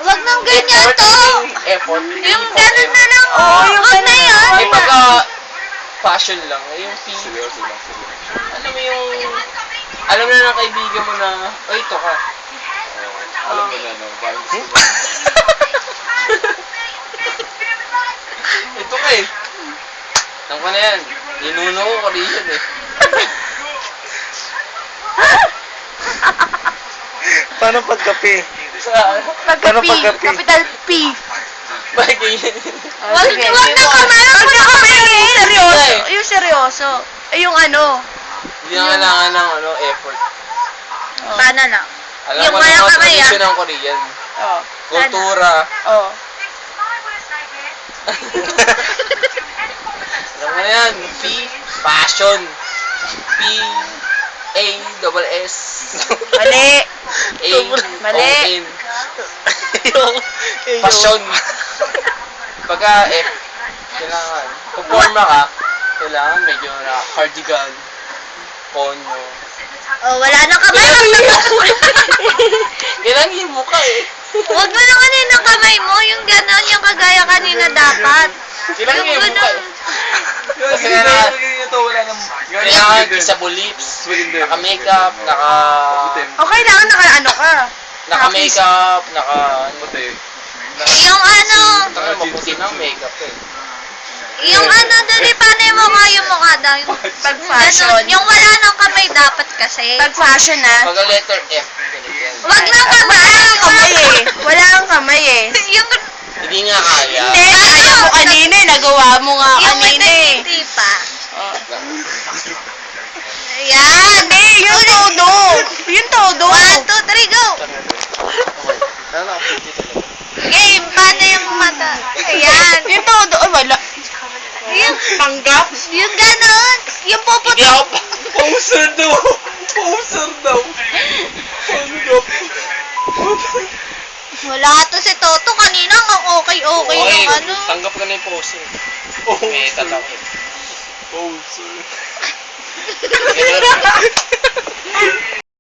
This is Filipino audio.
Wag nang ganyan to. Effort. Yung ganun na lang. Oo, yung Wag na yan. Eh, pagka passion lang, eh, yung feel. Seryoso lang, seryoso. Alam mo yung... Alam na ng kaibigan mo na, oh, ito ka. Alam mo na, no? Parang gusto mo. Ito ka eh. Alam ko na yan. Ninuno ko rin yan eh. Paano pagkape? Paano Pagka-P. pagka-P? Capital P. Bakit ganyan? Wag na kamay. Wag na kamay. Yung seryoso. Ay. Yung seryoso. Eh, yung ano. Hindi na kailangan ng effort. Paano lang? Alam Yung ko na walang mga kamay, tradisyon ng Korean. Oh. Kultura. Oh. Alam mo na yan. P, passion. P, A, double S. Mali. A, Mali. O, N. Passion. Pagka F, kailangan. Kung forma ka, kailangan medyo na cardigan, ponyo. Oh, wala na kamay. Kailangan himo ka eh. Wag mo na kanina kamay mo. Yung gano'n, yung kagaya kanina dapat. Kailangan Yung himo ka gano'n. eh. Kasi kailangan, Ito, wala nang... kailangan kissable lips, naka-makeup, Okay lang, naka-ano ka. naka-makeup, Puti. Yung ano, Taka maputi ng makeup eh. yung ano, dali, paano yung mukha yung mukha daw? Yung Pag-fashion. ganun. Yung wala nang kamay dapat kasi. Pag-fashion na. Pagka letter F, ganito yan. Wag lang kamay. Kamay eh. Wala kang kamay eh. Yung, Hindi nga kaya. Hindi, kaya mo kanina eh. Nagawa mo nga yung may kanina eh. hindi pa. Oh. Ayan. Hindi, yung todo. Yung todo. 1, 2, 3, go. Game, paano yung mata? Ayan. Yung todo. Ay, wala. Yung, Panggap. yung ganon. Yung Hindi puputok. ako pa. Poser daw! Poser daw! Panggap! Wala to si Toto. Kanina ang okay-okay yung ano. Tanggap ka na yung pose. May tatakot. Poser. Ganun.